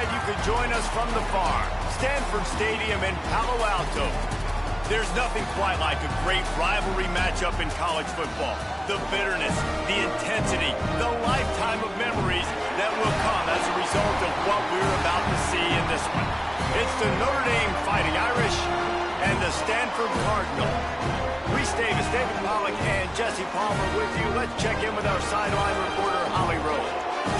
glad you could join us from the farm, Stanford Stadium in Palo Alto. There's nothing quite like a great rivalry matchup in college football. The bitterness, the intensity, the lifetime of memories that will come as a result of what we're about to see in this one. It's the Notre Dame Fighting Irish and the Stanford Cardinal. Reese Davis, David Pollack, and Jesse Palmer with you. Let's check in with our sideline reporter, Holly Rowe.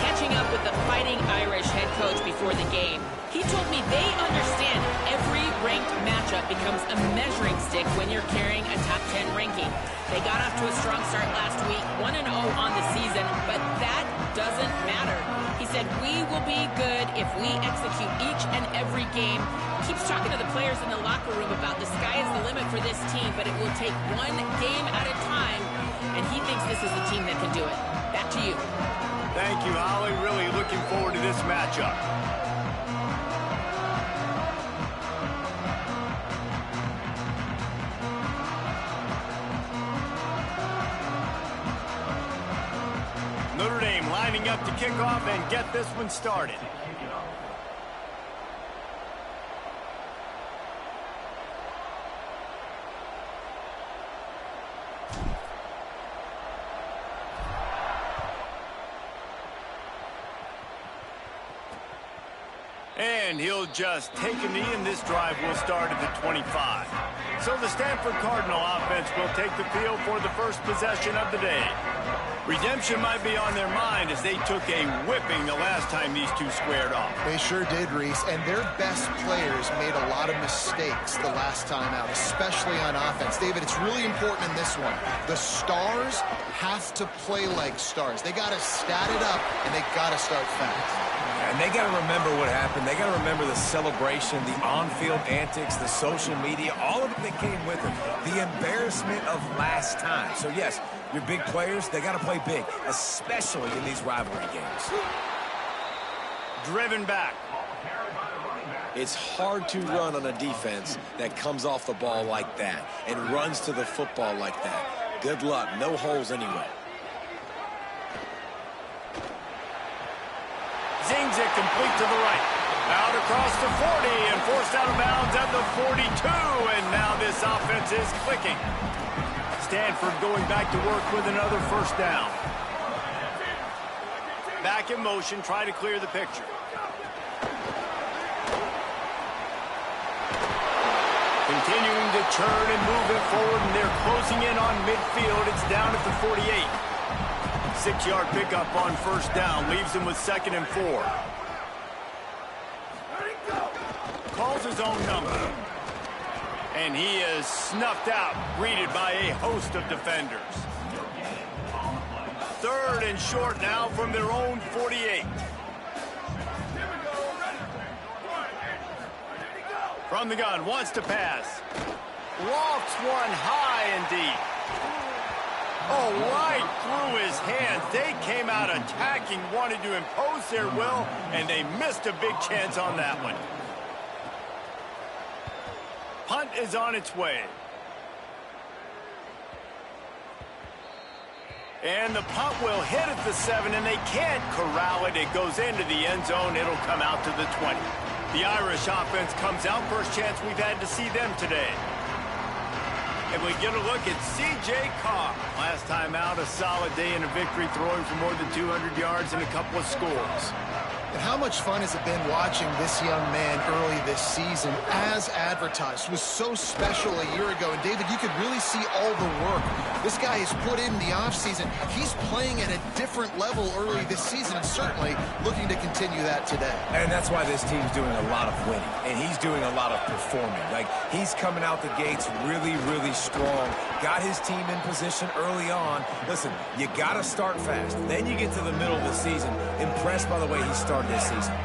Catching up with the Fighting Irish head coach before the game, he told me they understand every ranked matchup becomes a measuring stick when you're carrying a top 10 ranking. They got off to a strong start last week, 1-0 on the season, but that doesn't matter. He said, we will be good if we execute each and every game. Keeps talking to the players in the locker room about the sky is the limit for this team, but it will take one game at a time, and he thinks this is the team that can do it. Back to you. Thank you, Holly. Really looking forward to this matchup. Notre Dame lining up to kick off and get this one started. And he'll just take a knee, and this drive will start at the 25. So the Stanford Cardinal offense will take the field for the first possession of the day. Redemption might be on their mind as they took a whipping the last time these two squared off. They sure did, Reese, and their best players made a lot of mistakes the last time out, especially on offense. David, it's really important in this one. The stars have to play like stars. They got to stat it up, and they got to start fast. And they got to remember what happened. They got to remember the celebration, the on-field antics, the social media, all of it that came with it. The embarrassment of last time. So, yes, your big players, they got to play big, especially in these rivalry games. Driven back. It's hard to run on a defense that comes off the ball like that and runs to the football like that. Good luck. No holes anyway. Zings it complete to the right. Out across the 40 and forced out of bounds at the 42. And now this offense is clicking. Stanford going back to work with another first down. Back in motion, try to clear the picture. Continuing to turn and move it forward, and they're closing in on midfield. It's down at the 48. 6-yard pickup on first down, leaves him with 2nd and 4. Calls his own number. And he is snuffed out, greeted by a host of defenders. 3rd and short now from their own 48. From the gun, wants to pass. Lofts one high and deep. Oh, right through his hands. They came out attacking, wanted to impose their will, and they missed a big chance on that one. Punt is on its way. And the punt will hit at the 7, and they can't corral it. It goes into the end zone. It'll come out to the 20. The Irish offense comes out. First chance we've had to see them today. And we get a look at C.J. Carr. Last time out, a solid day in a victory, throwing for more than 200 yards and a couple of scores. And how much fun has it been watching this young man early this season as advertised? It was so special a year ago. And, David, you could really see all the work this guy has put in the offseason. He's playing at a different level early this season and certainly looking to continue that today. And that's why this team's doing a lot of winning. And he's doing a lot of performing. Like, he's coming out the gates really, really strong. Got his team in position early on. Listen, you got to start fast. Then you get to the middle of the season. Impressed by the way he started this season.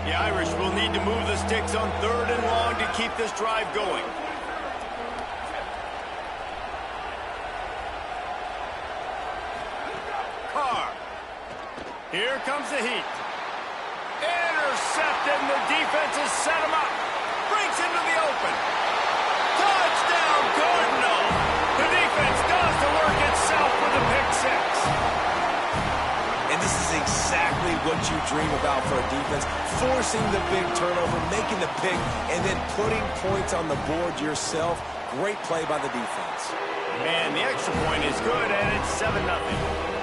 The Irish will need to move the sticks on 3rd and long to keep this drive going. Carr. Here comes the heat. Intercepted, and the defense has set him up. Breaks into the open. Touchdown, Cardinal. The defense does the work itself with a pick 6. And this is exactly what you dream about for a defense. Forcing the big turnover, making the pick, and then putting points on the board yourself. Great play by the defense. And the extra point is good, and it's 7-0.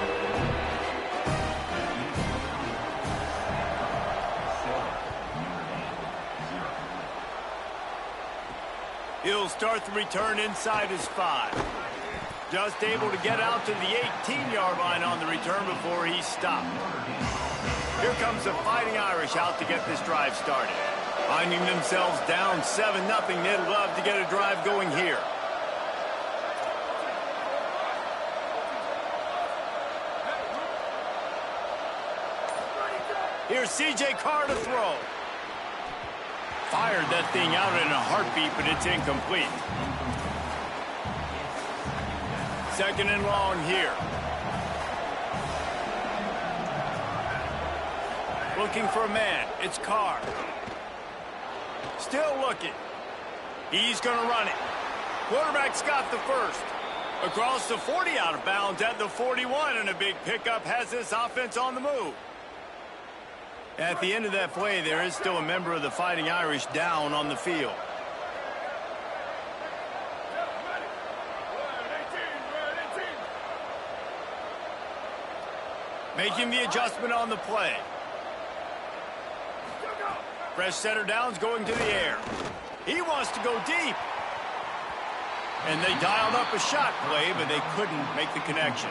He'll start the return inside his 5. Just able to get out to the 18-yard line on the return before he's stopped. Here comes the Fighting Irish out to get this drive started. Finding themselves down 7-0, they'd love to get a drive going here. Here's C.J. Carr to throw. Fired that thing out in a heartbeat, but it's incomplete. 2nd and long here. Looking for a man. It's Carr. Still looking. He's going to run it. Quarterback's got the first. Across the 40, out of bounds at the 41, and a big pickup has this offense on the move. At the end of that play, there is still a member of the Fighting Irish down on the field. Making the adjustment on the play. Fresh center downs going to the air. He wants to go deep. And they dialed up a shot play, but they couldn't make the connection.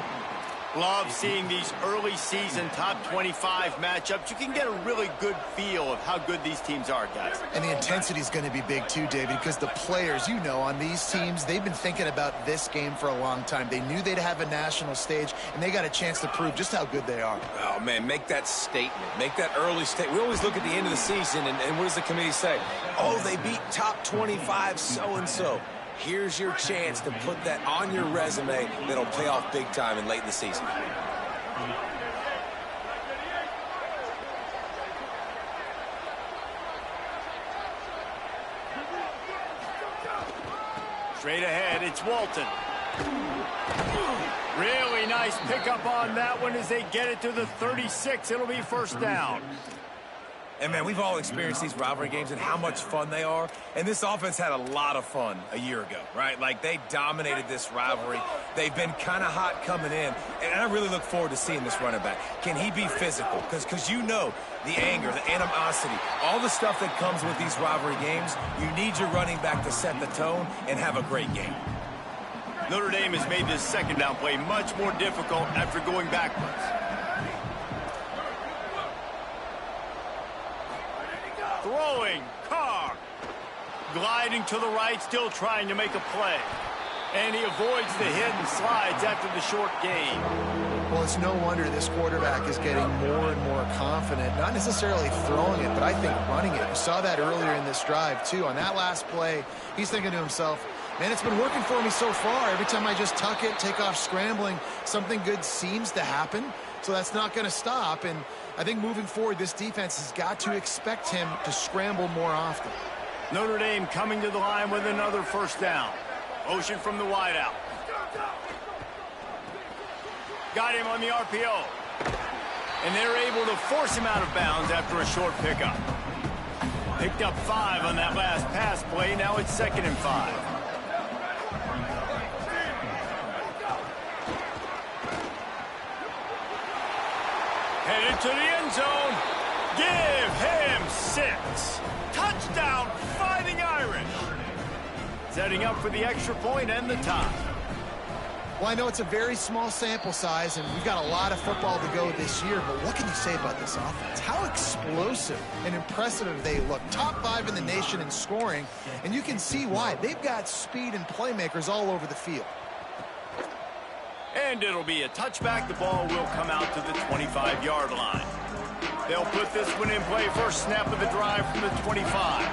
Love seeing these early season top 25 matchups. You can get a really good feel of how good these teams are, guys. And the intensity is going to be big too, David, because the players, you know, on these teams, they've been thinking about this game for a long time. They knew they'd have a national stage, and they got a chance to prove just how good they are. Oh, man, make that statement. Make that early statement. We always look at the end of the season, and what does the committee say? Oh, they beat top 25 so-and-so. Here's your chance to put that on your resume that'll pay off big time and late in the season. Straight ahead, it's Walton. Really nice pickup on that one as they get it to the 36. It'll be 1st down. And, man, we've all experienced these rivalry games and how much fun they are. And this offense had a lot of fun a year ago, right? Like, they dominated this rivalry. They've been kind of hot coming in. And I really look forward to seeing this running back. Can he be physical? Because you know the anger, the animosity, all the stuff that comes with these rivalry games, you need your running back to set the tone and have a great game. Notre Dame has made this 2nd down play much more difficult after going backwards. Throwing, Carr. Gliding to the right, still trying to make a play. And he avoids the hit and slides after the short gain. Well, it's no wonder this quarterback is getting more and more confident, not necessarily throwing it, but I think running it. You saw that earlier in this drive, too. On that last play, he's thinking to himself, man, it's been working for me so far. Every time I just tuck it, take off scrambling, something good seems to happen. So that's not going to stop. And I think moving forward, this defense has got to expect him to scramble more often. Notre Dame coming to the line with another 1st down. Motion from the wideout. Got him on the RPO. And they're able to force him out of bounds after a short pickup. Picked up 5 on that last pass play. Now it's 2nd and 5. Headed to the end zone. Give him 6. Touchdown, Fighting Irish. Setting up for the extra point and the tie. Well, I know it's a very small sample size, and we've got a lot of football to go this year, but what can you say about this offense? How explosive and impressive they look. Top 5 in the nation in scoring, and you can see why. They've got speed and playmakers all over the field. And it'll be a touchback. The ball will come out to the 25-yard line. They'll put this one in play. First snap of the drive from the 25.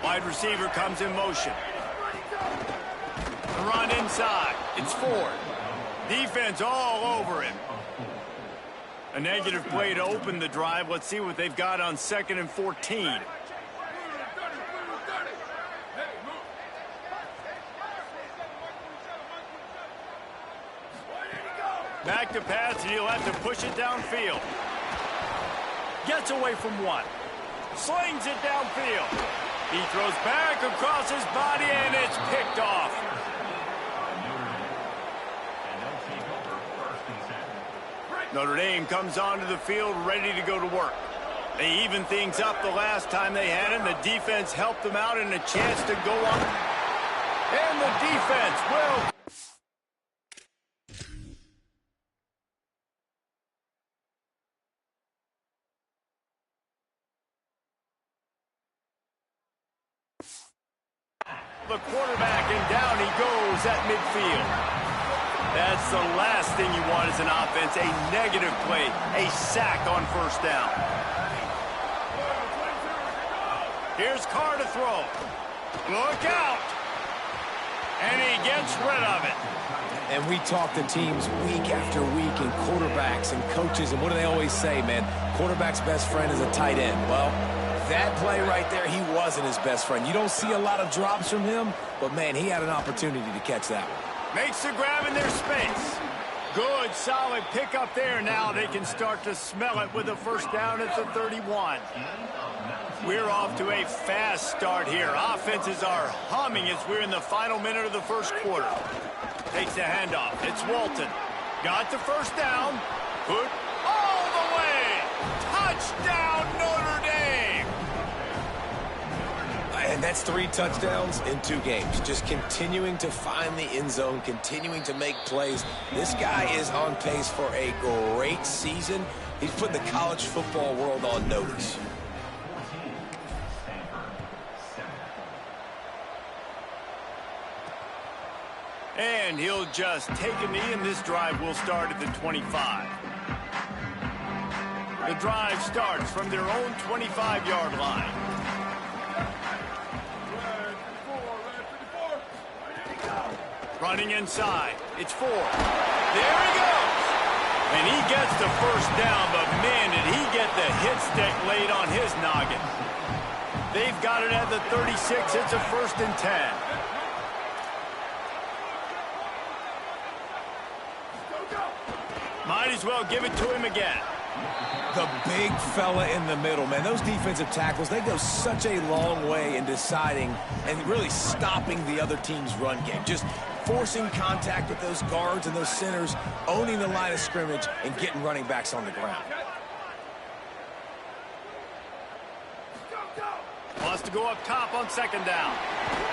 Wide receiver comes in motion. Run inside. It's Ford. Defense all over him. A negative play to open the drive. Let's see what they've got on 2nd and 14. Back to pass, and he'll have to push it downfield. Gets away from one. Slings it downfield. He throws back across his body, and it's picked off. Notre Dame comes onto the field ready to go to work. They even things up the last time they had him. The defense helped them out and a chance to go on. And the defense will... The quarterback, and down he goes at midfield. That's the last thing you want as an offense, a negative play, a sack on first down. Here's Carr to throw. Look out! And he gets rid of it. And we talk to teams week after week and quarterbacks and coaches, and what do they always say, man? Quarterback's best friend is a tight end. Well, that play right there, he wasn't his best friend. You don't see a lot of drops from him, but, man, he had an opportunity to catch that one. Makes the grab in their space. Good, solid pickup there. Now they can start to smell it with a first down at the 31. We're off to a fast start here. Offenses are humming as we're in the final minute of the first quarter. Takes the handoff. It's Walton. Got the first down. Put all the way. Touchdown, Notre Dame. And that's 3 touchdowns in 2 games. Just continuing to find the end zone, continuing to make plays. This guy is on pace for a great season. He's putting the college football world on notice. And he'll just take a knee, and this drive will start at the 25. The drive starts from their own 25-yard line. Running inside. It's 4. There he goes. And he gets the first down, but man, did he get the hit stick laid on his noggin. They've got it at the 36. It's a 1st and 10. Might as well give it to him again. The big fella in the middle, man. Those defensive tackles, they go such a long way in deciding and really stopping the other team's run game. Just forcing contact with those guards and those centers, owning the line of scrimmage, and getting running backs on the ground. Wants to go up top on 2nd down.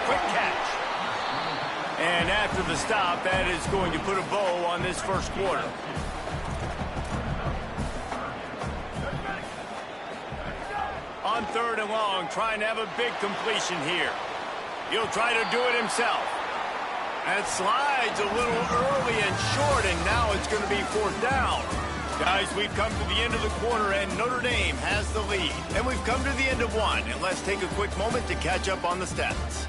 Quick catch. And after the stop, that is going to put a bow on this first quarter. On 3rd and long, trying to have a big completion here. He'll try to do it himself. That slides a little early and short, and now it's going to be 4th down. Guys, we've come to the end of the quarter, and Notre Dame has the lead. And we've come to the end of one, and let's take a quick moment to catch up on the stats.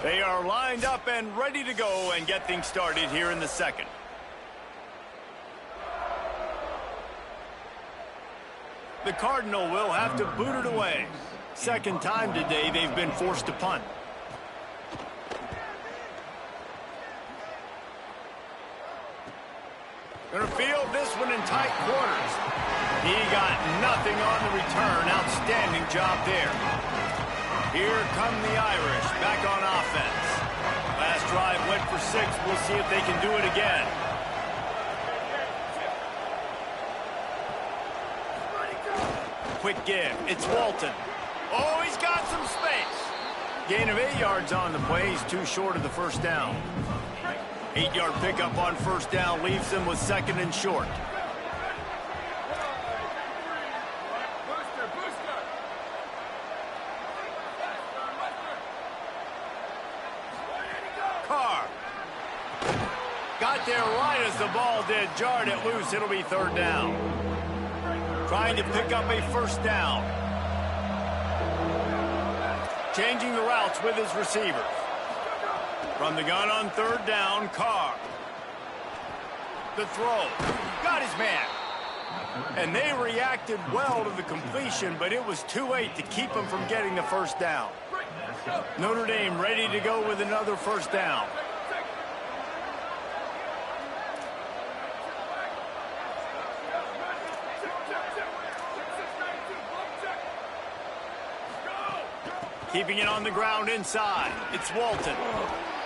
They are lined up and ready to go and get things started here in the second. The Cardinal will have to boot it away. Second time today they've been forced to punt. Gonna field this one in tight quarters. He got nothing on the return. Outstanding job there. Here come the Irish back on offense. Last drive went for 6. We'll see if they can do it again. Quick give. It's Walton. Oh, he's got some space. Gain of 8 yards on the play. He's too short of the first down. 8-yard pickup on first down leaves them with 2nd and short. Carr. Got there right as the ball did. Jarred it loose. It'll be 3rd down. Trying to pick up a first down. Changing the routes with his receivers. From the gun on 3rd down, Carr. The throw. Got his man. And they reacted well to the completion, but it was too late to keep him from getting the first down. Notre Dame ready to go with another first down. Keeping it on the ground inside. It's Walton.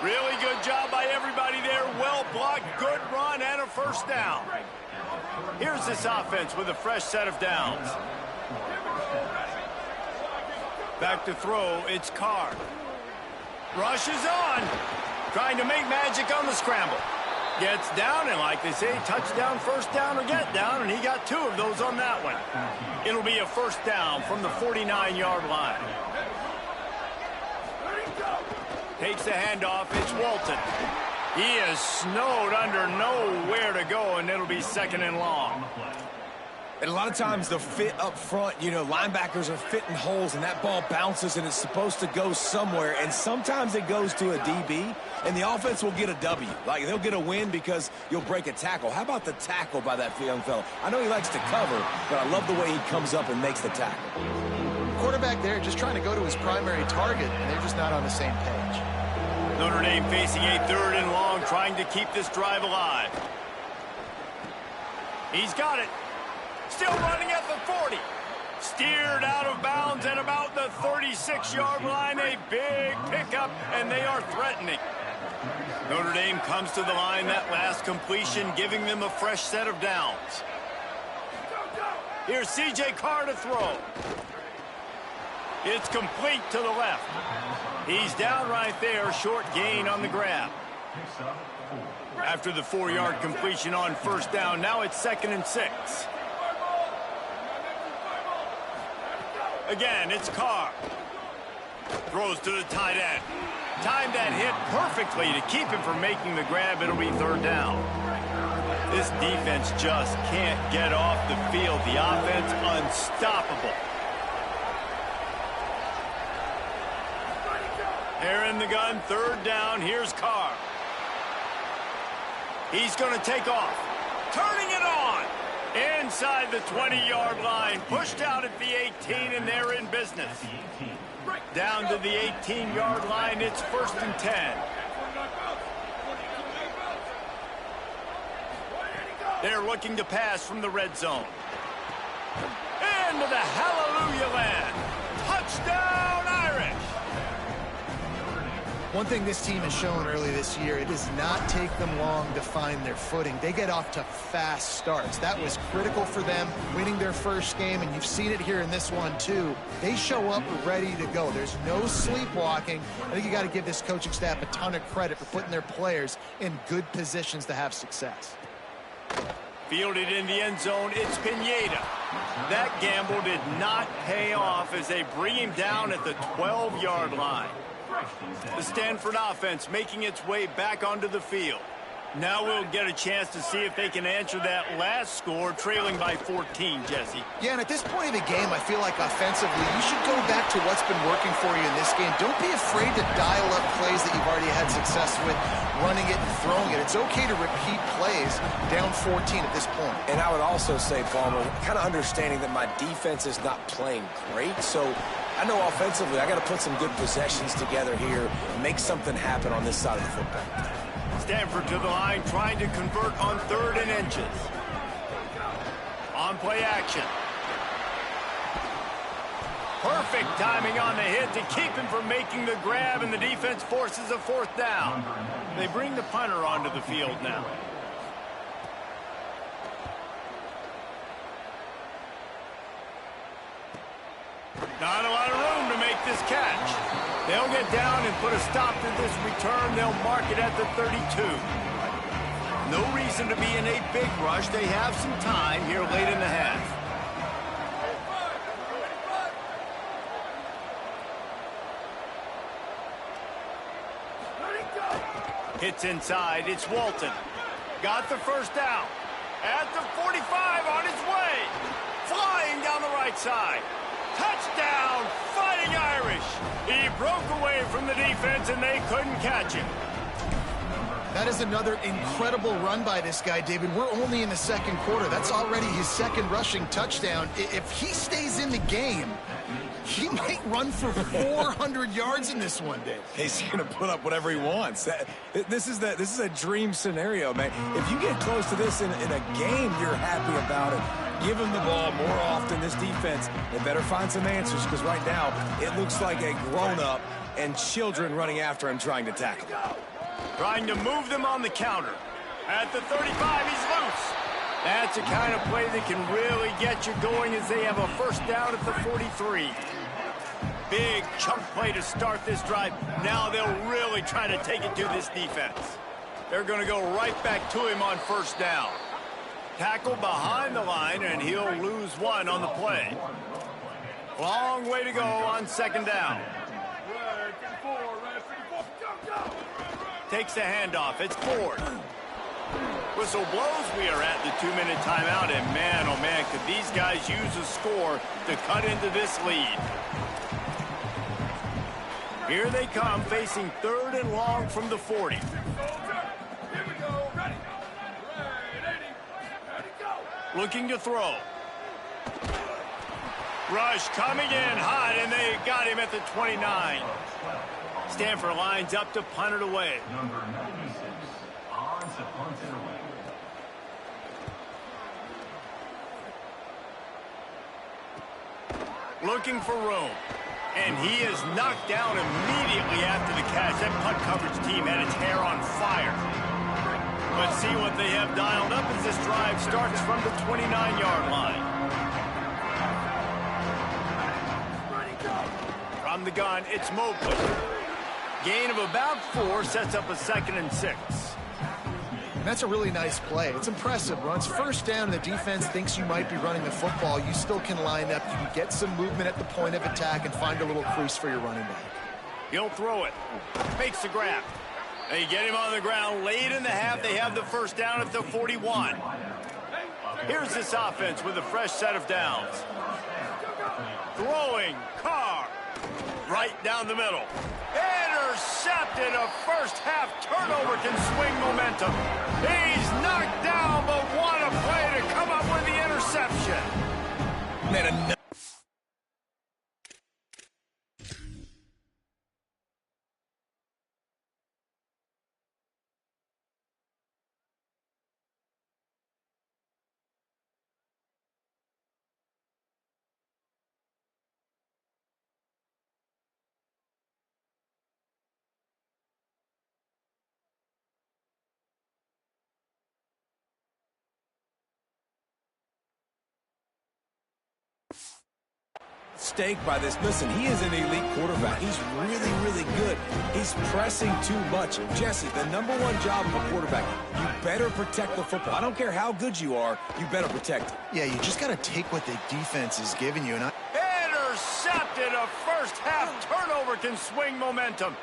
Really good job by everybody there. Well blocked, good run, and a first down. Here's this offense with a fresh set of downs. Back to throw, it's Carr. Rush is on. Trying to make magic on the scramble. Gets down, and like they say, touchdown, first down, or get down, and he got 2 of those on that one. It'll be a first down from the 49-yard line. Takes the handoff, it's Walton. He is snowed under, nowhere to go, and it'll be second and long. And a lot of times the fit up front, you know, linebackers are fitting holes, and that ball bounces, and it's supposed to go somewhere, and sometimes it goes to a DB, and the offense will get a W. Like, they'll get a win because you'll break a tackle. How about the tackle by that young fella? I know he likes to cover, but I love the way he comes up and makes the tackle. Quarterback there just trying to go to his primary target, and they're just not on the same page. Notre Dame facing a 3rd and long, trying to keep this drive alive. He's got it. Still running at the 40. Steered out of bounds at about the 36-yard line. A big pickup, and they are threatening. Notre Dame comes to the line, that last completion, giving them a fresh set of downs. Here's C.J. Carr to throw. It's complete to the left. He's down right there, short gain on the grab. After the 4-yard completion on first down, now it's 2nd and 6. Again, it's Carr. Throws to the tight end. Timed that hit perfectly to keep him from making the grab. It'll be 3rd down. This defense just can't get off the field. The offense unstoppable. They're in the gun, 3rd down. Here's Carr. He's going to take off. Turning it on. Inside the 20-yard line. Pushed out at the 18, and they're in business. Down to the 18-yard line. It's 1st and 10. They're looking to pass from the red zone. Into the hallelujah land. Touchdown, Irish. One thing this team has shown early this year, it does not take them long to find their footing. They get off to fast starts. That was critical for them, winning their first game, and you've seen it here in this one too. They show up ready to go. There's no sleepwalking. I think you got to give this coaching staff a ton of credit for putting their players in good positions to have success. Fielded in the end zone, it's Pineda. That gamble did not pay off as they bring him down at the 12-yard line. The Stanford offense making its way back onto the field. Now we'll get a chance to see if they can answer that last score, trailing by 14, Jesse. Yeah, and at this point of the game, I feel like offensively, you should go back to what's been working for you in this game. Don't be afraid to dial up plays that you've already had success with, running it and throwing it. It's okay to repeat plays down 14 at this point. And I would also say, Palmer, kind of understanding that my defense is not playing great, so I know offensively I got to put some good possessions together here and make something happen on this side of the football. Stanford to the line, trying to convert on 3rd and inches. On play action. Perfect timing on the hit to keep him from making the grab, and the defense forces a 4th down. They bring the punter onto the field now. Not a lot of room to make this catch. They'll get down and put a stop to this return. They'll mark it at the 32. No reason to be in a big rush. They have some time here late in the half. Hits inside. It's Walton. Got the first down. At the 45, on his way. Flying down the right side. Touchdown, Fighting Irish. He broke away from the defense, and they couldn't catch him. That is another incredible run by this guy, David. We're only in the 2nd quarter. That's already his 2nd rushing touchdown. If he stays in the game, he He might run for 400 yards in this one, Dave. He's going to put up whatever he wants. This is a dream scenario, man. If you get close to this in a game, you're happy about it. Give him the ball more often. This defense, they better find some answers, because right now it looks like a grown-up and children running after him trying to tackle him. Trying to move them on the counter. At the 35, he's loose. That's the kind of play that can really get you going as they have a first down at the 43. Big chunk play to start this drive. Now they'll really try to take it to this defense. They're going to go right back to him on first down. Tackle behind the line, and he'll lose one on the play. Long way to go on second down. Takes the handoff. It's Ford. Whistle blows. We are at the 2-minute timeout, and man, oh man, could these guys use a score to cut into this lead. Here they come, facing 3rd and long from the 40. Looking to throw. Rush coming in hot, and they got him at the 29. Stanford lines up to punt it away. Looking for room. And he is knocked down immediately after the catch. That punt coverage team had its hair on fire. Let's see what they have dialed up as this drive starts from the 29-yard line. From the gun, it's Mobley. Gain of about 4 sets up a 2nd and 6. That's a really nice play. It's impressive. Runs first down, and the defense thinks you might be running the football. You still can line up. You can get some movement at the point of attack and find a little crease for your running back. He'll throw it. Makes the grab. They get him on the ground late in the half. They have the first down at the 41. Here's this offense with a fresh set of downs. Throwing. Carr. Right down the middle. Intercepted. A first-half turnover can swing momentum. He's knocked down, but what a play to come up with the interception. Man, mistake by this. Listen, he is an elite quarterback. He's really, really good. He's pressing too much. Jesse, the #1 job of a quarterback, you better protect the football. I don't care how good you are, you better protect it. Yeah, you just got to take what the defense is giving you. And Intercepted. A first-half turnover can swing momentum.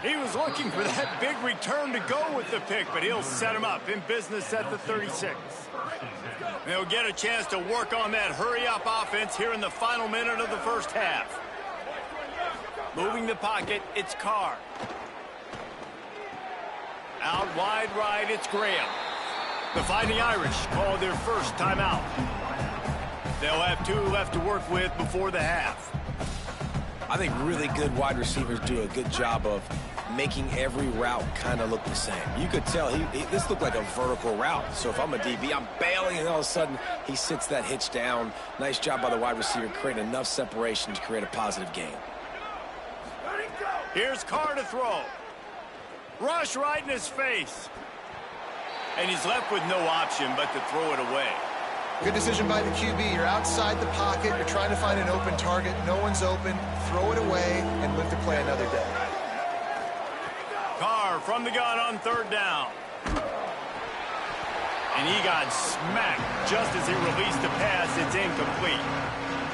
He was looking for that big return to go with the pick, but he'll set him up in business at the 36. They'll get a chance to work on that hurry-up offense here in the final minute of the first half. Moving the pocket, it's Carr. Out wide right, it's Graham. The Fighting Irish call their first timeout. They'll have 2 left to work with before the half. I think really good wide receivers do a good job of making every route kind of look the same. You could tell this looked like a vertical route. So if I'm a DB, I'm bailing, and all of a sudden he sits that hitch down. Nice job by the wide receiver, creating enough separation to create a positive gain. Here's Carr to throw. Rush right in his face. And he's left with no option but to throw it away. good decision by the QB. You're outside the pocket. You're trying to find an open target. No one's open. Throw it away and live to play another day. Carr from the gun on third down. And he got smacked just as he released the pass. It's incomplete.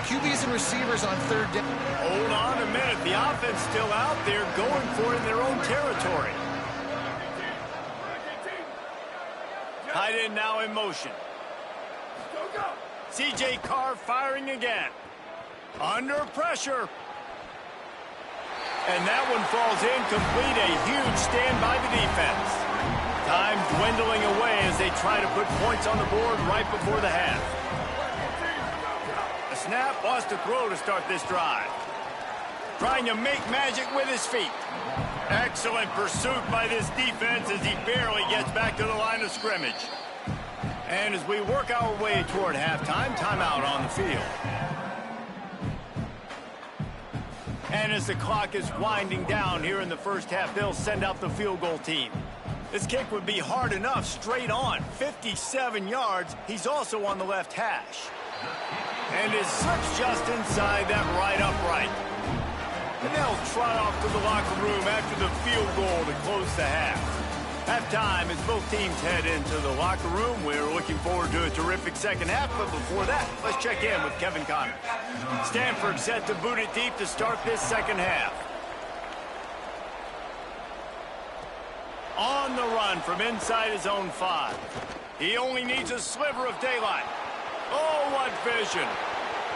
QBs and receivers on third down. Hold on a minute. The offense still out there going for it in their own territory. Tight end now in motion. C.J. Carr firing again. Under pressure. And that one falls incomplete. A huge stand by the defense. Time dwindling away as they try to put points on the board right before the half. A snap, wants to throw to start this drive. Trying to make magic with his feet. Excellent pursuit by this defense as he barely gets back to the line of scrimmage. And as we work our way toward halftime, timeout on the field. And as the clock is winding down here in the first half, they'll send out the field goal team. This kick would be hard enough, straight on. 57 yards. He's also on the left hash. And is slips just inside that right upright. And they'll trot off to the locker room after the field goal to close the half. Halftime as both teams head into the locker room. We're looking forward to a terrific second half, but before that, let's check in with Kevin Connors. Stanford set to boot it deep to start this second half. On the run from inside his own 5. He only needs a sliver of daylight. Oh, what vision.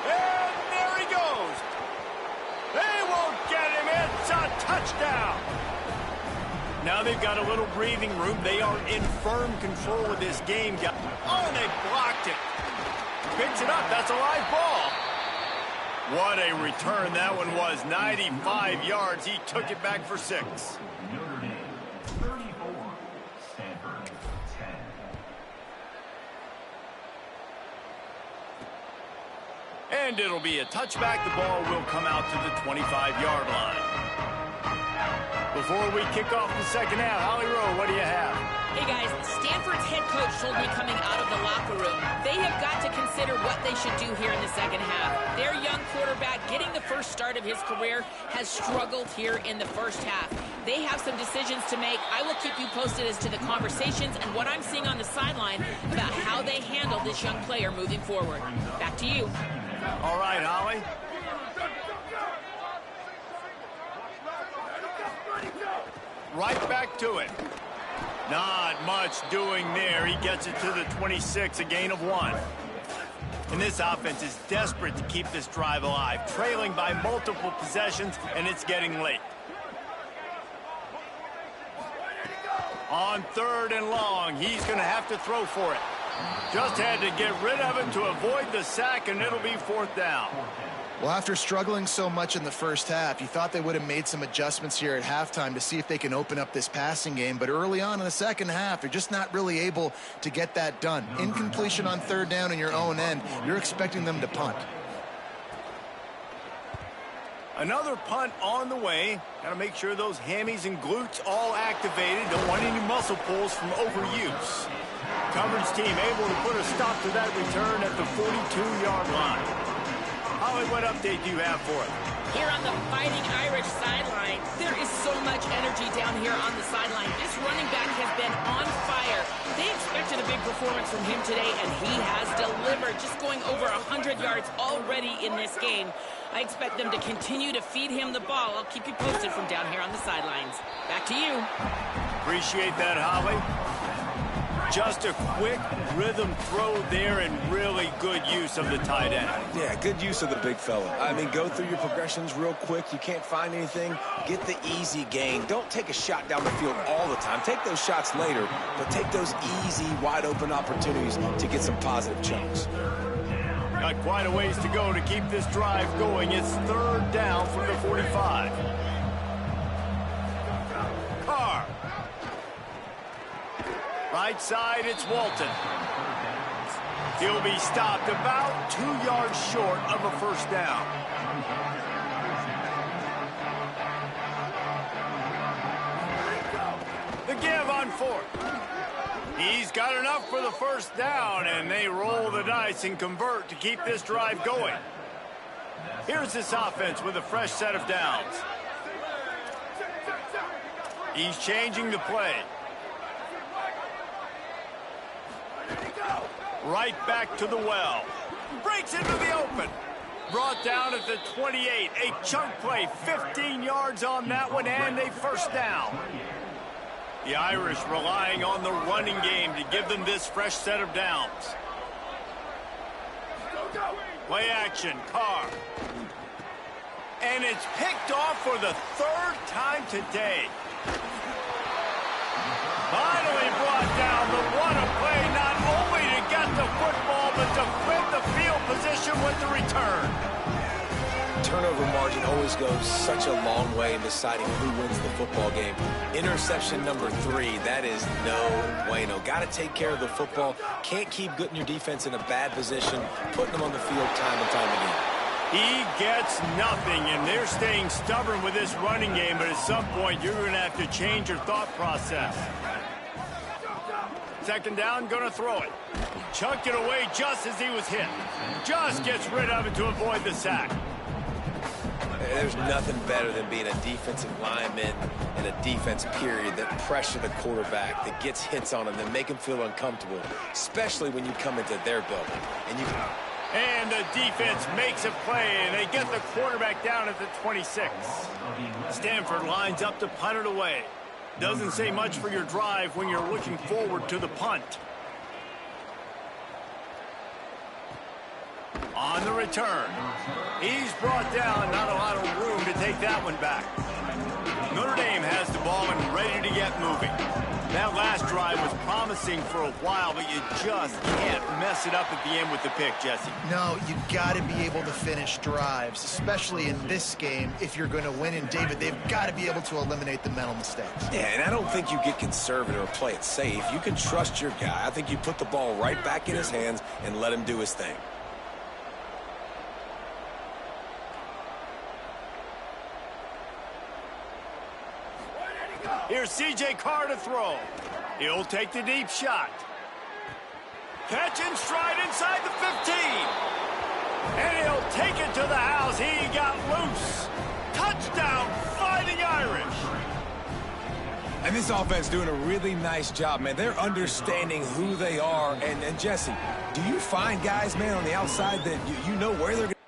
And there he goes. They won't get him. It's a touchdown. Now they've got a little breathing room. They are in firm control of this game. Oh, and they blocked it. Picks it up. That's a live ball. What a return that one was. 95 yards. He took it back for 6. Notre Dame, 34. Stanford, 10. And it'll be a touchback. The ball will come out to the 25-yard line. Before we kick off the second half, Holly Rowe, what do you have? Hey guys, Stanford's head coach told me coming out of the locker room, they have got to consider what they should do here in the second half. Their young quarterback, getting the first start of his career, has struggled here in the first half. They have some decisions to make. I will keep you posted as to the conversations and what I'm seeing on the sideline about how they handle this young player moving forward. Back to you. All right, Holly. Right back to it. Not much doing there. He gets it to the 26, a gain of 1. And this offense is desperate to keep this drive alive, trailing by multiple possessions, and it's getting late. On 3rd and long, he's going to have to throw for it. Just had to get rid of it to avoid the sack, and it'll be 4th down. Well, after struggling so much in the first half, you thought they would have made some adjustments here at halftime to see if they can open up this passing game. But early on in the second half, they're just not really able to get that done. Incompletion on 3rd down in your own end, you're expecting them to punt. Another punt on the way. Got to make sure those hammies and glutes all activated. Don't want any muscle pulls from overuse. Coverage team able to put a stop to that return at the 42-yard line. Holly, what update do you have for us? Here on the Fighting Irish sideline, there is so much energy down here on the sideline. This running back has been on fire. They expected a big performance from him today, and he has delivered, just going over 100 yards already in this game. I expect them to continue to feed him the ball. I'll keep you posted from down here on the sidelines. Back to you. Appreciate that, Holly. Just a quick rhythm throw there and really good use of the tight end. Yeah, good use of the big fella. I mean, go through your progressions real quick. You can't find anything. Get the easy gain. Don't take a shot down the field all the time. Take those shots later, but take those easy, wide-open opportunities to get some positive chunks. Got quite a ways to go to keep this drive going. It's 3rd down from the 45. Carr. Right side, it's Walton. He'll be stopped about 2 yards short of a 1st down. The give on 4th. He's got enough for the 1st down, and they roll the dice and convert to keep this drive going. Here's this offense with a fresh set of downs. He's changing the play. Right back to the well. Breaks into the open. Brought down at the 28. A chunk play. 15 yards on that one, and a 1st down. The Irish relying on the running game to give them this fresh set of downs. Play action. Carr. And it's picked off for the 3rd time today. Finally brought down, but what a play, not only to get the football, but to flip the field position with the return. Turnover margin always goes such a long way in deciding who wins the football game. Interception number 3, that is no bueno. Got to take care of the football. Can't keep getting your defense in a bad position, putting them on the field time and time again. He gets nothing, and they're staying stubborn with this running game, but at some point, you're going to have to change your thought process. Second down, going to throw it. Chucked it away just as he was hit. Just gets rid of it to avoid the sack. There's nothing better than being a defensive lineman and a defense period that pressure the quarterback, that gets hits on him, that make him feel uncomfortable, especially when you come into their building. And the defense makes a play, and they get the quarterback down at the 26. Stanford lines up to punt it away. Doesn't say much for your drive when you're looking forward to the punt. On the return, he's brought down, not a lot of room to take that one back. Notre Dame has the ball and ready to get moving. That last drive was promising for a while, but you just can't mess it up at the end with the pick, Jesse. No, you got to be able to finish drives, especially in this game. If you're going to win, and David, they've got to be able to eliminate the mental mistakes. Yeah, and I don't think you get conservative or play it safe. You can trust your guy. I think you put the ball right back in his hands and let him do his thing. Here's C.J. Carr to throw. He'll take the deep shot. Catch and stride inside the 15. And he'll take it to the house. He got loose. Touchdown, Fighting Irish. And this offense doing a really nice job, man. They're understanding who they are. And Jesse, do you find guys, man, on the outside that you know where they're going to...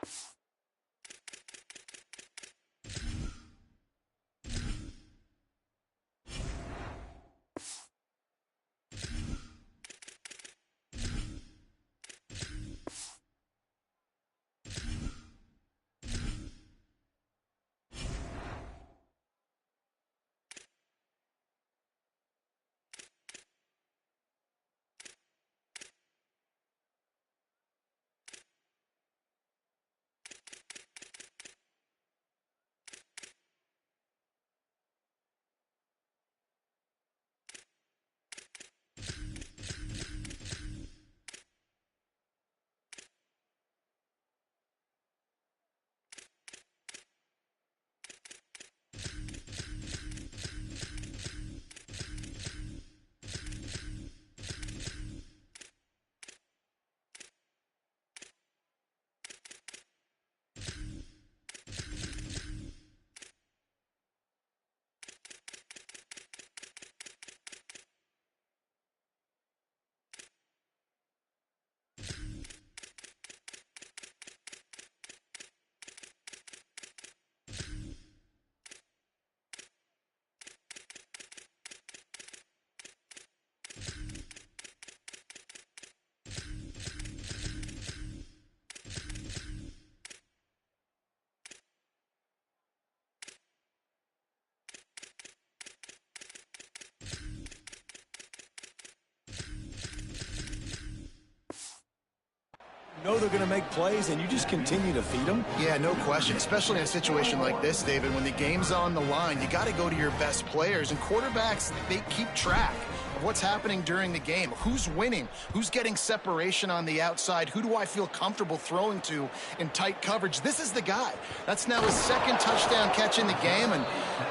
know they're going to make plays, and you just continue to feed them? Yeah, no question, especially in a situation like this, David. When the game's on the line, you got to go to your best players, and quarterbacks, they keep track of what's happening during the game. Who's winning? Who's getting separation on the outside? Who do I feel comfortable throwing to in tight coverage? This is the guy. That's now his second touchdown catch in the game, and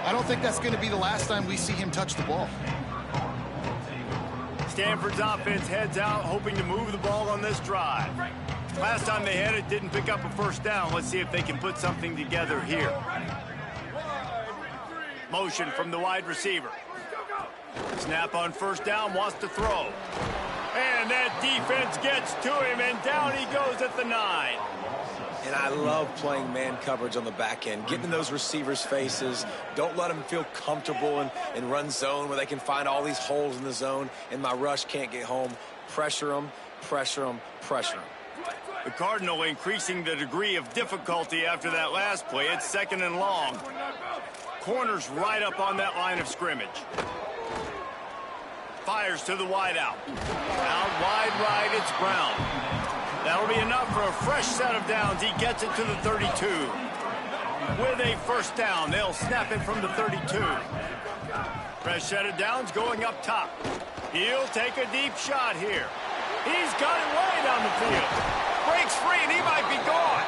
I don't think that's going to be the last time we see him touch the ball. Stanford's offense heads out, hoping to move the ball on this drive. Last time they had it, didn't pick up a first down. Let's see if they can put something together here. Motion from the wide receiver. Snap on first down, wants to throw. And that defense gets to him, and down he goes at the 9. And I love playing man coverage on the back end, getting in those receivers' faces. Don't let them feel comfortable in run zone where they can find all these holes in the zone, and my rush can't get home. Pressure them, pressure them, pressure them. The Cardinal increasing the degree of difficulty after that last play. It's second and long. Corners right up on that line of scrimmage. Fires to the wide out. Out wide right, it's Brown. That'll be enough for a fresh set of downs. He gets it to the 32. With a first down, they'll snap it from the 32. Fresh set of downs going up top. He'll take a deep shot here. He's got it way down the field. Breaks free, and he might be gone.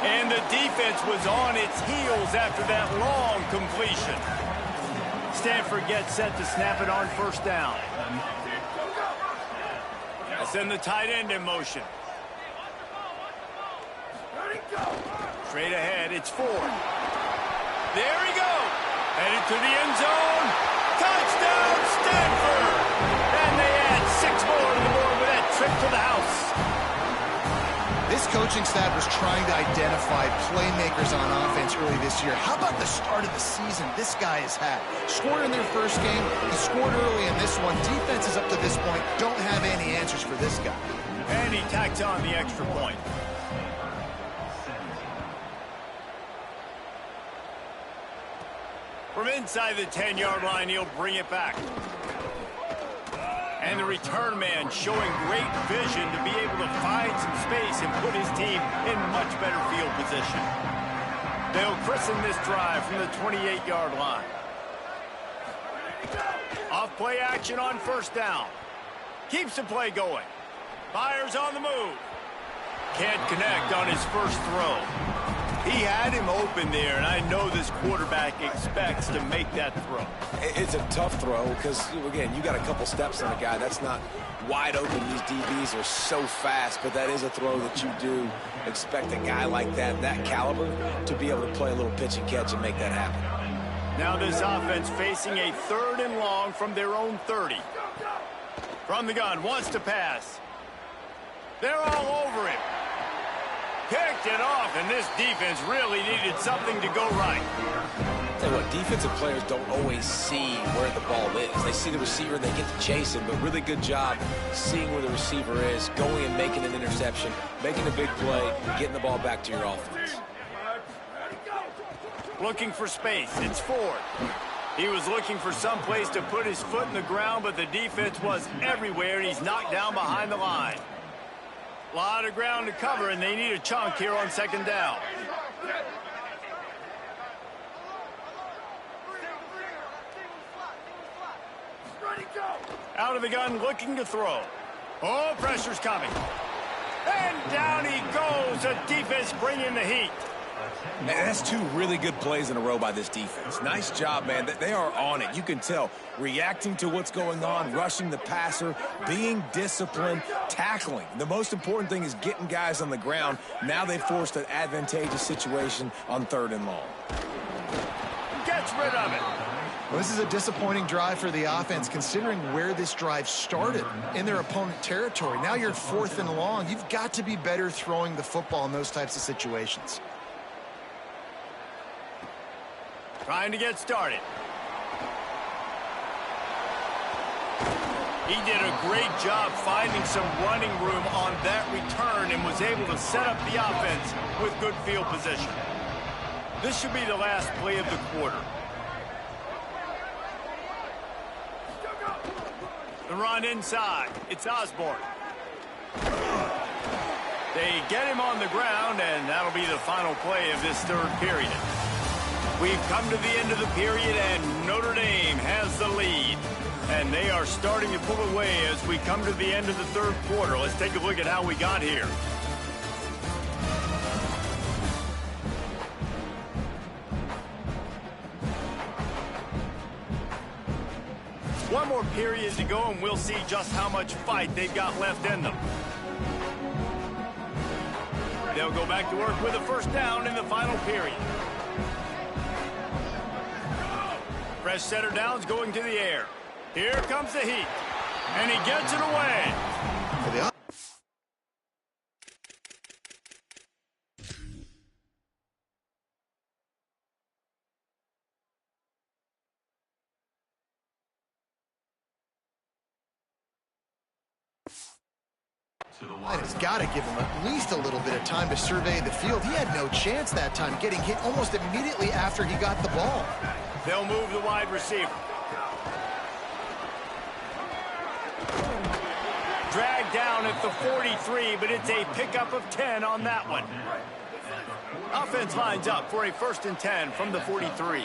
And the defense was on its heels after that long completion. Stanford gets set to snap it on first down. Send the tight end in motion. Straight ahead, it's Ford. There he goes. Headed to the end zone. Touchdown, Stanford! And they add 6 more to the board with that trip to the house. This coaching staff was trying to identify playmakers on offense early this year. How about the start of the season this guy has had? Scored in their first game. He scored early in this one. Defenses up to this point don't have any answers for this guy. And he tacks on the extra point. From inside the 10-yard line, he'll bring it back. And the return man showing great vision to be able to find some space and put his team in much better field position. They'll christen this drive from the 28-yard line. Off play action on first down. Keeps the play going. Fires on the move. Can't connect on his first throw. He had him open there, and I know this quarterback expects to make that throw. It's a tough throw because, again, you got a couple steps on the guy. That's not wide open. These DBs are so fast, but that is a throw that you do expect a guy like that caliber, to be able to play a little pitch and catch and make that happen. Now this offense facing a 3rd and long from their own 30. From the gun, wants to pass. They're all over him. Picked it off, and this defense really needed something to go right. Tell you what, defensive players don't always see where the ball is. They see the receiver, and they get to chase him, but really good job seeing where the receiver is, going and making an interception, making a big play, getting the ball back to your offense. Looking for space. It's Ford. He was looking for some place to put his foot in the ground, but the defense was everywhere, and he's knocked down behind the line. A lot of ground to cover, and they need a chunk here on second down. Out of the gun, looking to throw. Oh, pressure's coming. And down he goes. The defense bringing the heat. Man, that's 2 really good plays in a row by this defense. Nice job, man. They are on it. You can tell. Reacting to what's going on, rushing the passer, being disciplined, tackling. The most important thing is getting guys on the ground. Now they forced an advantageous situation on 3rd and long. Gets rid of it. Well, this is a disappointing drive for the offense, considering where this drive started, in their opponent territory. Now you're 4th and long. You've got to be better throwing the football in those types of situations. Trying to get started. He did a great job finding some running room on that return and was able to set up the offense with good field position. This should be the last play of the quarter. The run inside. It's Osborne. They get him on the ground, and that'll be the final play of this 3rd period. We've come to the end of the period, and Notre Dame has the lead. And they are starting to pull away as we come to the end of the 3rd quarter. Let's take a look at how we got here. One more period to go, and we'll see just how much fight they've got left in them. They'll go back to work with a first down in the final period. Fresh setter downs going to the air. Here comes the heat. And he gets it away. It's got to give him at least a little bit of time to survey the field. He had no chance that time, getting hit almost immediately after he got the ball. They'll move the wide receiver. Dragged down at the 43, but it's a pickup of 10 on that one. Offense lines up for a 1st and 10 from the 43.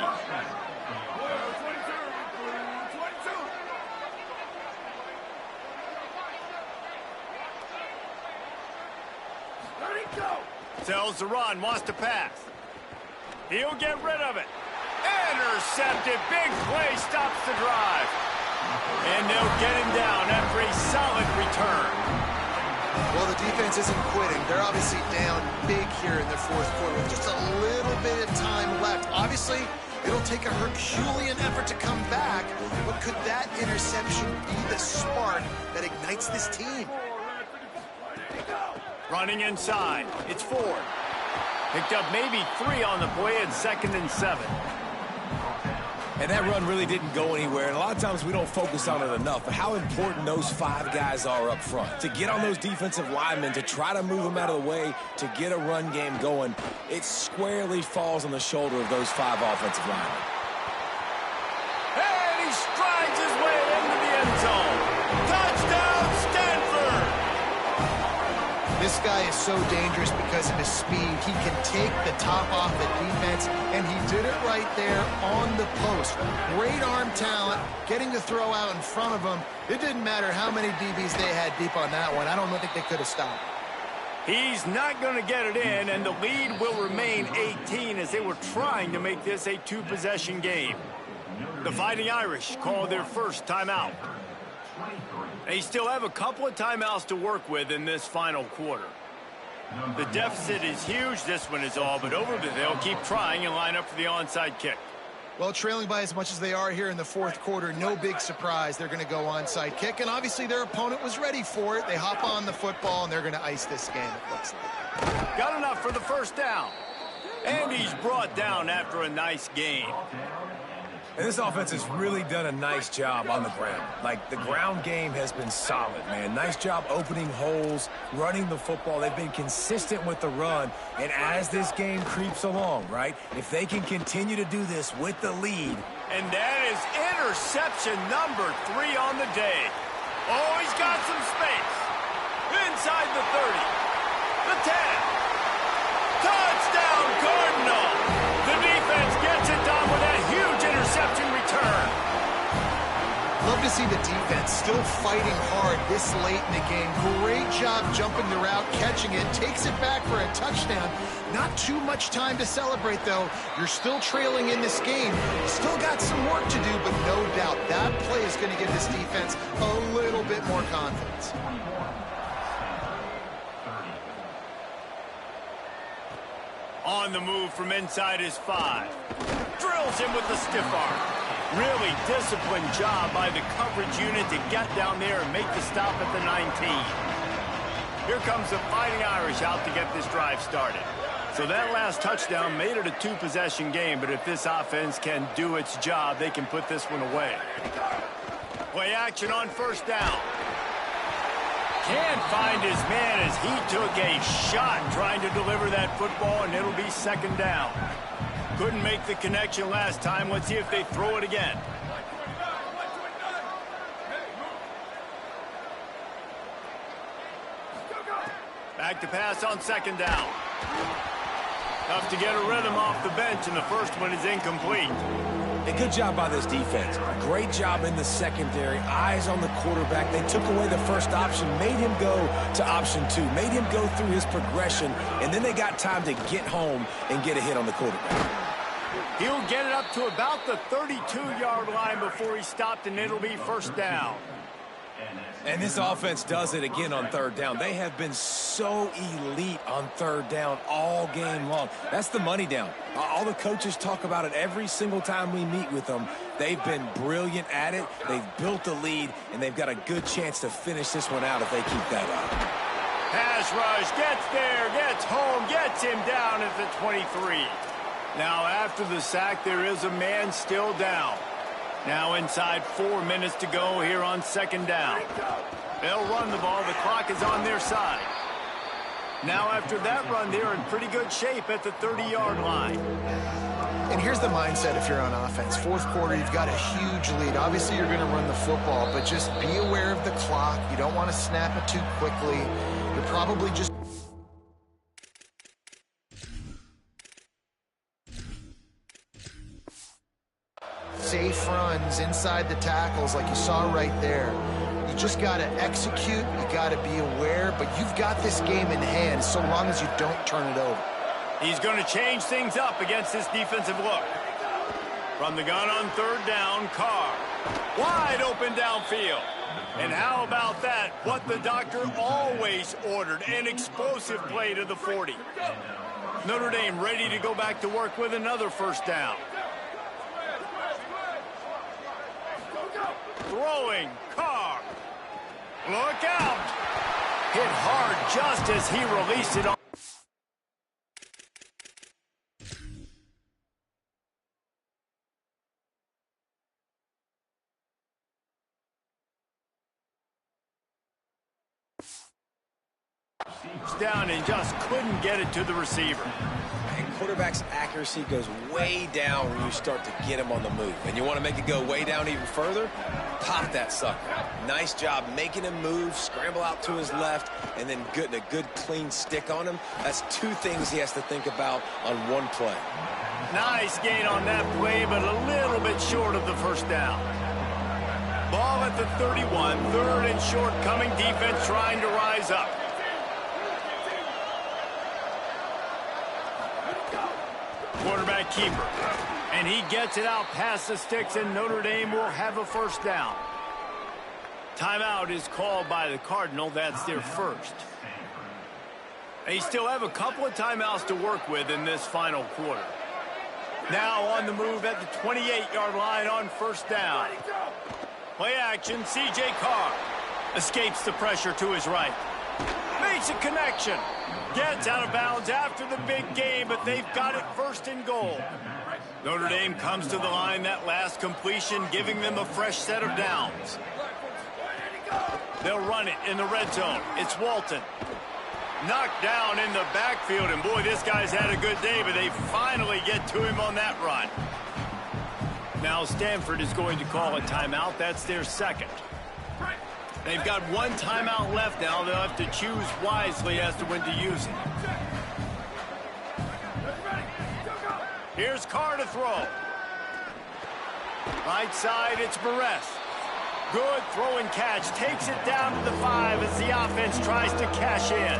Sells the run, wants to pass. He'll get rid of it. Intercepted. Big play stops the drive. And they'll get him down after a solid return. Well, the defense isn't quitting. They're obviously down big here in the 4th quarter with just a little bit of time left. Obviously, it'll take a Herculean effort to come back, but could that interception be the spark that ignites this team? Running inside. It's Ford. Picked up maybe 3 on the play at 2nd and 7. And that run really didn't go anywhere. And a lot of times we don't focus on it enough. But how important those 5 guys are up front. To get on those defensive linemen, to try to move them out of the way, to get a run game going, it squarely falls on the shoulder of those 5 offensive linemen. And he strides his way into the end zone. Touchdown, Stanford! This guy is so dangerous because of his speed. He can take the top off the defense, and he did it right there on the post. Great arm talent, getting the throw out in front of him. It didn't matter how many DBs they had deep on that one. I don't think they could have stopped. He's not going to get it in, and the lead will remain 18 as they were trying to make this a 2-possession game. The Fighting Irish call their first timeout. They still have a couple of timeouts to work with in this final quarter. The deficit is huge. This one is all but over, but they'll keep trying and line up for the onside kick. Well, trailing by as much as they are here in the 4th quarter, no big surprise. They're going to go onside kick, and obviously their opponent was ready for it. They hop on the football, and they're going to ice this game, it looks like. Got enough for the first down. And he's brought down after a nice game. And this offense has really done a nice job on the ground. Like, the ground game has been solid, man. Nice job opening holes, running the football. They've been consistent with the run. And as this game creeps along, right, if they can continue to do this with the lead. And that is interception number 3 on the day. Oh, he's got some space. Inside the 30. The 10. Touchdown, Cardinal. The defense gets it done with that huge interception return. Love to see the defense still fighting hard this late in the game. Great job jumping the route, catching it, takes it back for a touchdown. Not too much time to celebrate, though. You're still trailing in this game. Still got some work to do, but no doubt that play is going to give this defense a little bit more confidence. On the move from inside his 5. Drills him with the stiff arm. Really disciplined job by the coverage unit to get down there and make the stop at the 19. Here comes the Fighting Irish out to get this drive started. So that last touchdown made it a 2-possession game, but if this offense can do its job, they can put this one away. Play action on first down. Can't find his man as he took a shot trying to deliver that football, and it'll be 2nd down. Couldn't make the connection last time. Let's see if they throw it again. Back to pass on 2nd down. Tough to get a rhythm off the bench, and the first one is incomplete. A good job by this defense. Great job in the secondary. Eyes on the quarterback. They took away the first option, made him go to option 2, made him go through his progression, and then they got time to get home and get a hit on the quarterback. He'll get it up to about the 32-yard line before he stopped, and it'll be 1st down. And this offense does it again on 3rd down. They have been so elite on 3rd down all game long. That's the money down. All the coaches talk about it every single time we meet with them. They've been brilliant at it. They've built the lead, and they've got a good chance to finish this one out if they keep that up. Pass rush, gets there, gets home, gets him down at the 23. Now after the sack, there is a man still down. Now inside 4 minutes to go here on 2nd down. They'll run the ball. The clock is on their side. Now after that run, they're in pretty good shape at the 30-yard line. And here's the mindset if you're on offense. Fourth quarter, you've got a huge lead. Obviously, you're going to run the football, but just be aware of the clock. You don't want to snap it too quickly. You're probably just... safe runs inside the tackles like you saw right there. You just got to execute. You got to be aware, but you've got this game in hand so long as you don't turn it over. He's going to change things up against this defensive look. From the gun on third down, Carr. Wide open downfield. And how about that? What the doctor always ordered, an explosive play to the 40. Notre Dame ready to go back to work with another first down. Throwing, Carr. Look out. Hit hard just as he released it on. Down and just couldn't get it to the receiver. And quarterback's accuracy goes way down when you start to get him on the move. And you want to make it go way down even further? Pop that sucker. Nice job making him move, scramble out to his left, and then getting a good clean stick on him. That's two things he has to think about on one play. Nice gain on that play, but a little bit short of the first down. Ball at the 31, third and short coming, defense trying to rise up. Quarterback keeper. And he gets it out past the sticks, and Notre Dame will have a first down. Timeout is called by the Cardinal. That's their first. They still have a couple of timeouts to work with in this final quarter. Now on the move at the 28-yard line on first down. Play action, C.J. Carr. Escapes the pressure to his right. Makes a connection. Gets out of bounds after the big game, but they've got it first and goal. Notre Dame comes to the line, that last completion, giving them a fresh set of downs. They'll run it in the red zone. It's Walton. Knocked down in the backfield, and boy, this guy's had a good day, but they finally get to him on that run. Now Stanford is going to call a timeout. That's their second. They've got one timeout left now. They'll have to choose wisely as to when to use it. Here's Carr to throw. Right side, it's Barres. Good throw and catch. Takes it down to the 5 as the offense tries to cash in.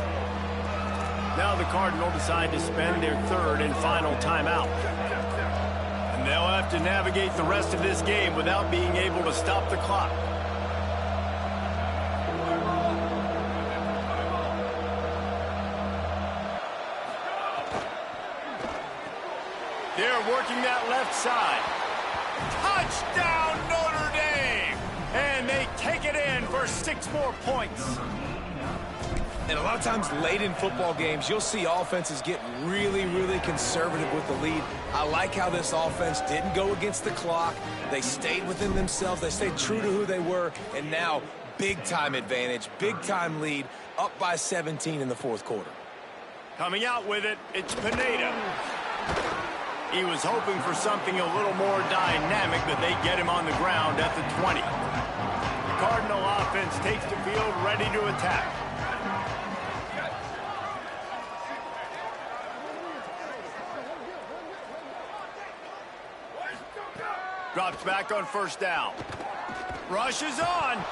Now the Cardinal decide to spend their third and final timeout. And they'll have to navigate the rest of this game without being able to stop the clock. They're working that left side. Touchdown, Notre Dame! And they take it in for 6 more points. And a lot of times late in football games, you'll see offenses get really, really conservative with the lead. I like how this offense didn't go against the clock. They stayed within themselves. They stayed true to who they were. And now, big-time advantage, big-time lead, up by 17 in the fourth quarter. Coming out with it, it's Pineda. He was hoping for something a little more dynamic, but they get him on the ground at the 20. The Cardinal offense takes the field, ready to attack. Drops back on first down. Rushes on.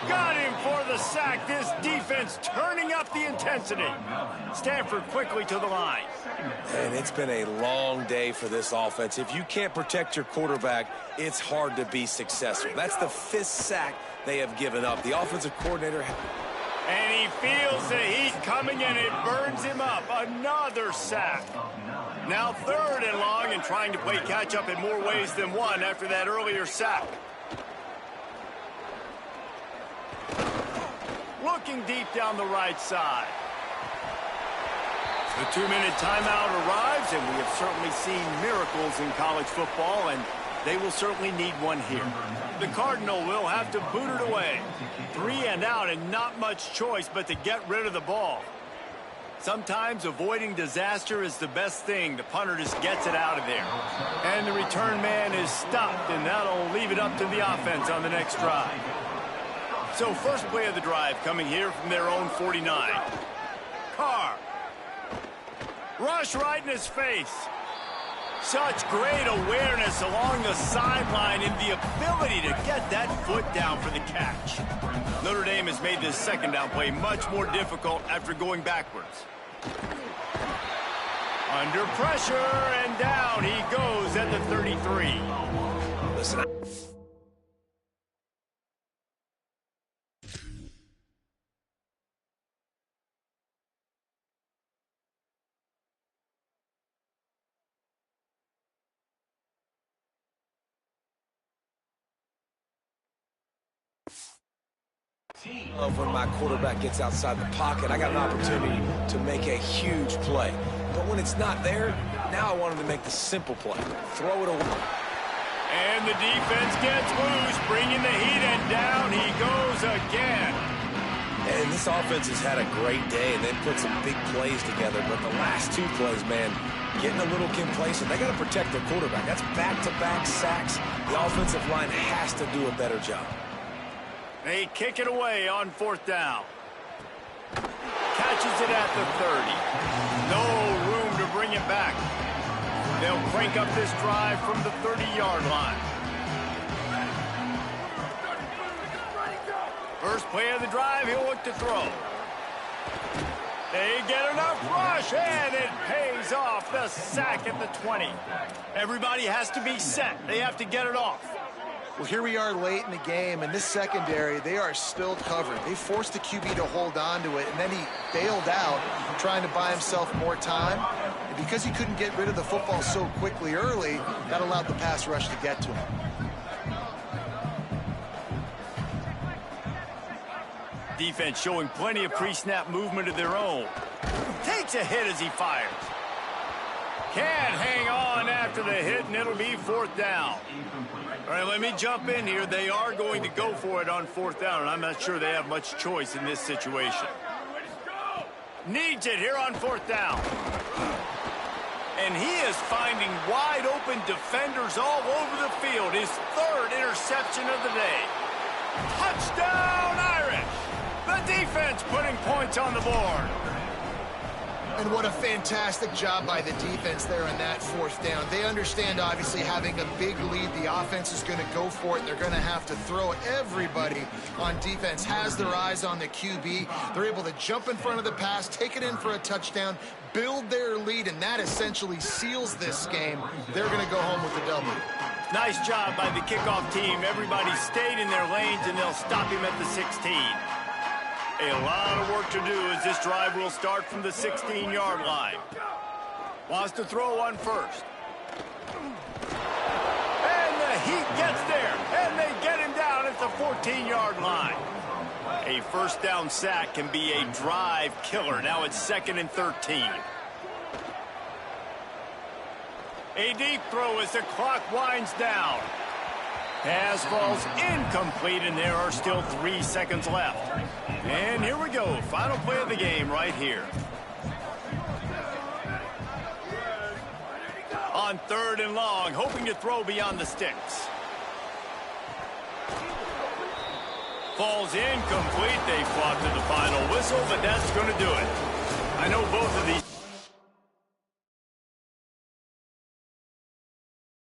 Got him for the sack. This defense turning up the intensity. Stanford quickly to the line. And it's been a long day for this offense. If you can't protect your quarterback, it's hard to be successful. That's the 5th sack they have given up. The offensive coordinator... And he feels the heat coming, and it burns him up. Another sack. Now 3rd and long, and trying to play catch-up in more ways than one after that earlier sack. Looking deep down the right side. The 2-minute timeout arrives, and we have certainly seen miracles in college football, and they will certainly need one here. The Cardinal will have to boot it away. 3 and out, and not much choice but to get rid of the ball. Sometimes avoiding disaster is the best thing. The punter just gets it out of there. And the return man is stopped, and that'll leave it up to the offense on the next drive. So first play of the drive coming here from their own 49. Carr. Rush right in his face. Such great awareness along the sideline and the ability to get that foot down for the catch. Notre Dame has made this second down play much more difficult after going backwards. Under pressure, and down he goes at the 33. Listen, love when my quarterback gets outside the pocket. I got an opportunity to make a huge play. But when it's not there, now I want him to make the simple play. Throw it away. And the defense gets loose, bringing the heat, and down he goes again. And this offense has had a great day, and they've put some big plays together. But the last two plays, man, getting a little complacent. They got to protect their quarterback. That's back-to-back sacks. The offensive line has to do a better job. They kick it away on fourth down. Catches it at the 30. No room to bring it back. They'll crank up this drive from the 30-yard line. First play of the drive, he'll look to throw. They get enough rush, and it pays off. The sack at the 20. Everybody has to be set. They have to get it off. Well, here we are late in the game, and this secondary, they are still covered. They forced the QB to hold on to it, and then he bailed out, trying to buy himself more time. And because he couldn't get rid of the football so quickly early, that allowed the pass rush to get to him. Defense showing plenty of pre-snap movement of their own. Takes a hit as he fires. Can't hang on after the hit, and it'll be fourth down. All right, let me jump in here. They are going to go for it on fourth down, and I'm not sure they have much choice in this situation. Needs it here on fourth down. And he is finding wide open defenders all over the field. His third interception of the day. Touchdown, Irish! The defense putting points on the board. And what a fantastic job by the defense there on that fourth down. They understand, obviously, having a big lead. The offense is going to go for it. They're going to have to throw it. Everybody on defense has their eyes on the QB. They're able to jump in front of the pass, take it in for a touchdown, build their lead, and that essentially seals this game. They're going to go home with the W. Nice job by the kickoff team. Everybody stayed in their lanes, and they'll stop him at the 16. A lot of work to do as this drive will start from the 16-yard line. Wants to throw one first. And the heat gets there, and they get him down at the 14-yard line. A first down sack can be a drive killer. Now it's 2nd and 13. A deep throw as the clock winds down. Pass falls incomplete, and there are still 3 seconds left. And here we go. Final play of the game right here. On 3rd and long, hoping to throw beyond the sticks. Falls incomplete. They fought to the final whistle, but that's going to do it. I know both of these